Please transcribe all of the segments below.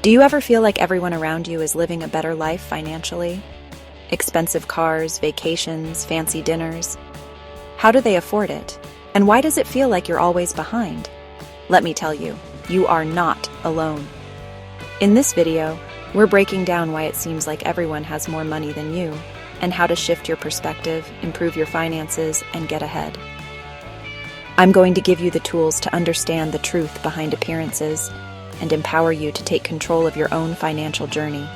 Do you ever feel like everyone around you is living a better life financially? Expensive cars, vacations, fancy dinners. How do they afford it? And why does it feel like you're always behind? Let me tell you, you are not alone. In this video, we're breaking down why it seems like everyone has more money than you, and how to shift your perspective, improve your finances, and get ahead. I'm going to give you the tools to understand the truth behind appearances and empower you to take control of your own financial journey.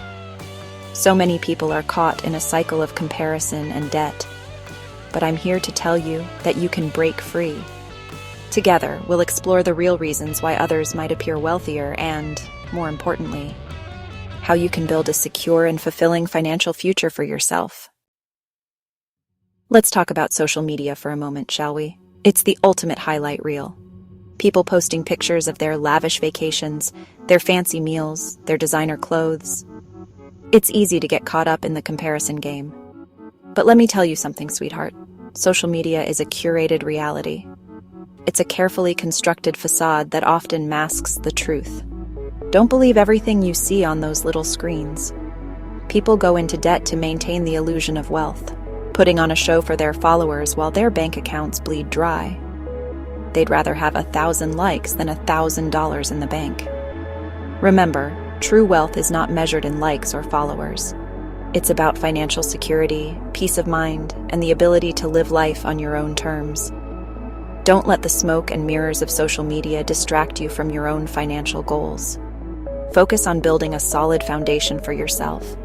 So many people are caught in a cycle of comparison and debt, but I'm here to tell you that you can break free. Together, we'll explore the real reasons why others might appear wealthier and, more importantly, how you can build a secure and fulfilling financial future for yourself. Let's talk about social media for a moment, shall we? It's the ultimate highlight reel. People posting pictures of their lavish vacations, their fancy meals, their designer clothes. It's easy to get caught up in the comparison game. But let me tell you something, sweetheart. Social media is a curated reality. It's a carefully constructed facade that often masks the truth. Don't believe everything you see on those little screens. People go into debt to maintain the illusion of wealth, putting on a show for their followers while their bank accounts bleed dry. They'd rather have 1,000 likes than $1,000 in the bank. Remember, true wealth is not measured in likes or followers. It's about financial security, peace of mind, and the ability to live life on your own terms. Don't let the smoke and mirrors of social media distract you from your own financial goals. Focus on building a solid foundation for yourself,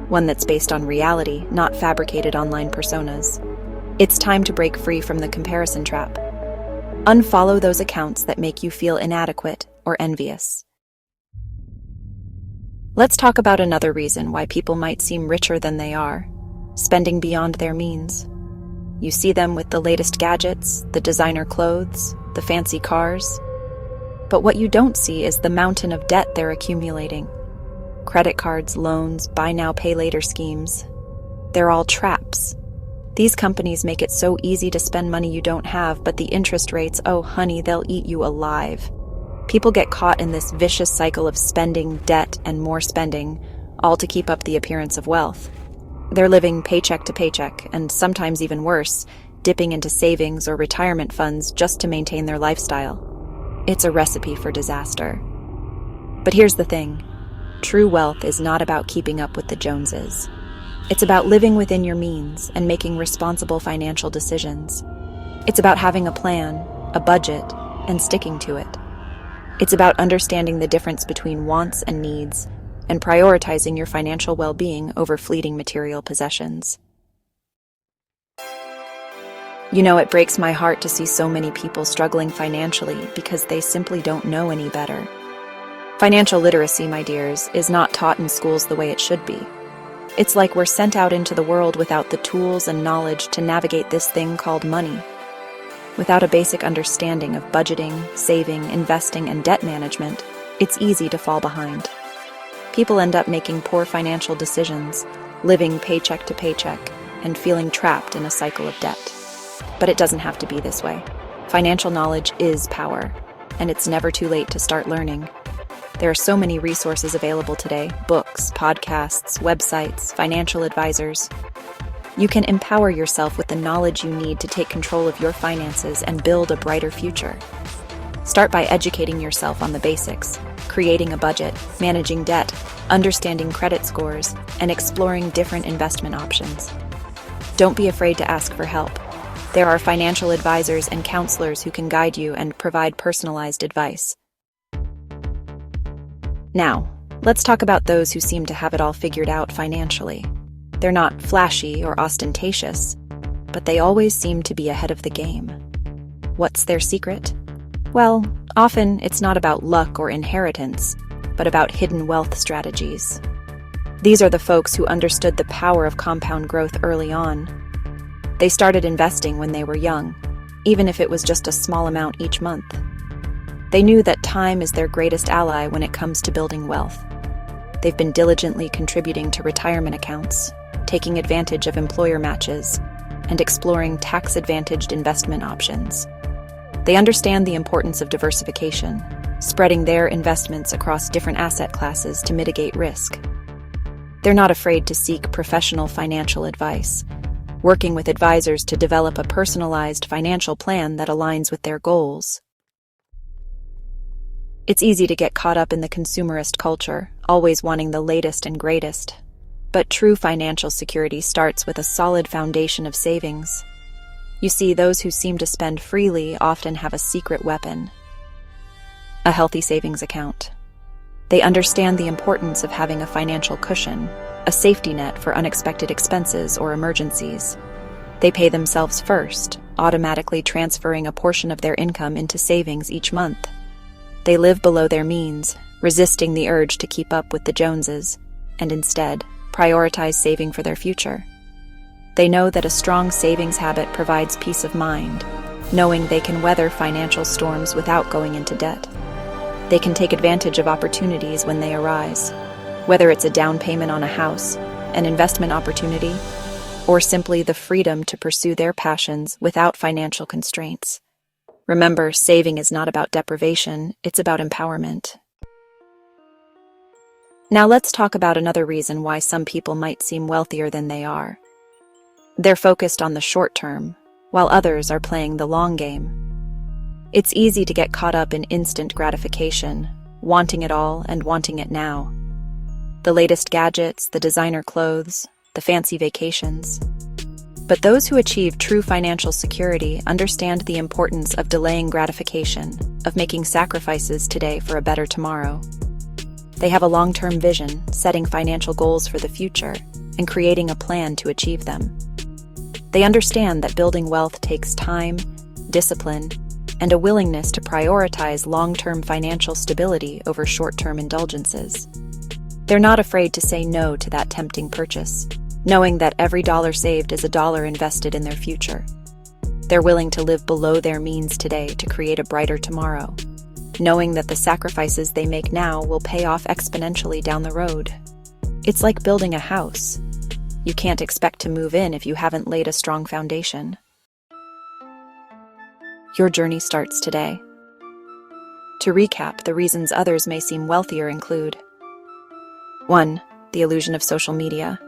one that's based on reality, not fabricated online personas. It's time to break free from the comparison trap. Unfollow those accounts that make you feel inadequate or envious. Let's talk about another reason why people might seem richer than they are: spending beyond their means. You see them with the latest gadgets, the designer clothes, the fancy cars. But what you don't see is the mountain of debt they're accumulating. Credit cards, loans, buy now, pay later schemes. They're all traps. These companies make it so easy to spend money you don't have, but the interest rates, oh honey, they'll eat you alive. People get caught in this vicious cycle of spending, debt, and more spending, all to keep up the appearance of wealth. They're living paycheck to paycheck, and sometimes even worse, dipping into savings or retirement funds just to maintain their lifestyle. It's a recipe for disaster. But here's the thing. True wealth is not about keeping up with the Joneses. It's about living within your means and making responsible financial decisions. It's about having a plan, a budget, and sticking to it. It's about understanding the difference between wants and needs and prioritizing your financial well-being over fleeting material possessions. You know, it breaks my heart to see so many people struggling financially because they simply don't know any better. Financial literacy, my dears, is not taught in schools the way it should be. It's like we're sent out into the world without the tools and knowledge to navigate this thing called money. Without a basic understanding of budgeting, saving, investing, and debt management, it's easy to fall behind. People end up making poor financial decisions, living paycheck to paycheck, and feeling trapped in a cycle of debt. But it doesn't have to be this way. Financial knowledge is power, and it's never too late to start learning. There are so many resources available today: books, podcasts, websites, financial advisors. You can empower yourself with the knowledge you need to take control of your finances and build a brighter future. Start by educating yourself on the basics, creating a budget, managing debt, understanding credit scores, and exploring different investment options. Don't be afraid to ask for help. There are financial advisors and counselors who can guide you and provide personalized advice. Now, let's talk about those who seem to have it all figured out financially. They're not flashy or ostentatious, but they always seem to be ahead of the game. What's their secret? Well, often it's not about luck or inheritance, but about hidden wealth strategies. These are the folks who understood the power of compound growth early on. They started investing when they were young, even if it was just a small amount each month. They knew that time is their greatest ally when it comes to building wealth. They've been diligently contributing to retirement accounts, taking advantage of employer matches, and exploring tax-advantaged investment options. They understand the importance of diversification, spreading their investments across different asset classes to mitigate risk. They're not afraid to seek professional financial advice, working with advisors to develop a personalized financial plan that aligns with their goals. It's easy to get caught up in the consumerist culture, always wanting the latest and greatest. But true financial security starts with a solid foundation of savings. You see, those who seem to spend freely often have a secret weapon: a healthy savings account. They understand the importance of having a financial cushion, a safety net for unexpected expenses or emergencies. They pay themselves first, automatically transferring a portion of their income into savings each month. They live below their means, resisting the urge to keep up with the Joneses, and instead prioritize saving for their future. They know that a strong savings habit provides peace of mind, knowing they can weather financial storms without going into debt. They can take advantage of opportunities when they arise, whether it's a down payment on a house, an investment opportunity, or simply the freedom to pursue their passions without financial constraints. Remember, saving is not about deprivation, it's about empowerment. Now let's talk about another reason why some people might seem wealthier than they are. They're focused on the short term, while others are playing the long game. It's easy to get caught up in instant gratification, wanting it all and wanting it now. The latest gadgets, the designer clothes, the fancy vacations. But those who achieve true financial security understand the importance of delaying gratification, of making sacrifices today for a better tomorrow. They have a long-term vision, setting financial goals for the future, and creating a plan to achieve them. They understand that building wealth takes time, discipline, and a willingness to prioritize long-term financial stability over short-term indulgences. They're not afraid to say no to that tempting purchase, knowing that every dollar saved is a dollar invested in their future. They're willing to live below their means today to create a brighter tomorrow, knowing that the sacrifices they make now will pay off exponentially down the road. It's like building a house. You can't expect to move in if you haven't laid a strong foundation. Your journey starts today. To recap, the reasons others may seem wealthier include: 1. The illusion of social media.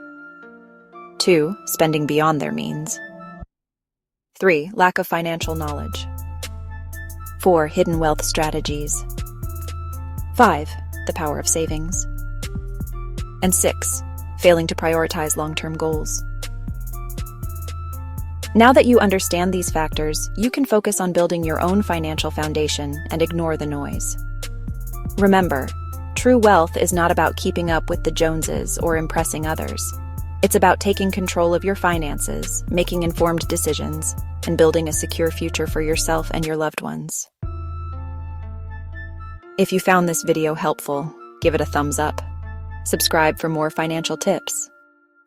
2. Spending beyond their means. 3. Lack of financial knowledge. 4. Hidden wealth strategies. 5. The power of savings. And 6. Failing to prioritize long-term goals. Now that you understand these factors, you can focus on building your own financial foundation and ignore the noise. Remember, true wealth is not about keeping up with the Joneses or impressing others. It's about taking control of your finances, making informed decisions, and building a secure future for yourself and your loved ones. If you found this video helpful, give it a thumbs up, subscribe for more financial tips,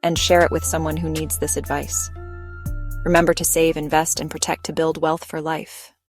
and share it with someone who needs this advice. Remember to save, invest, and protect to build wealth for life.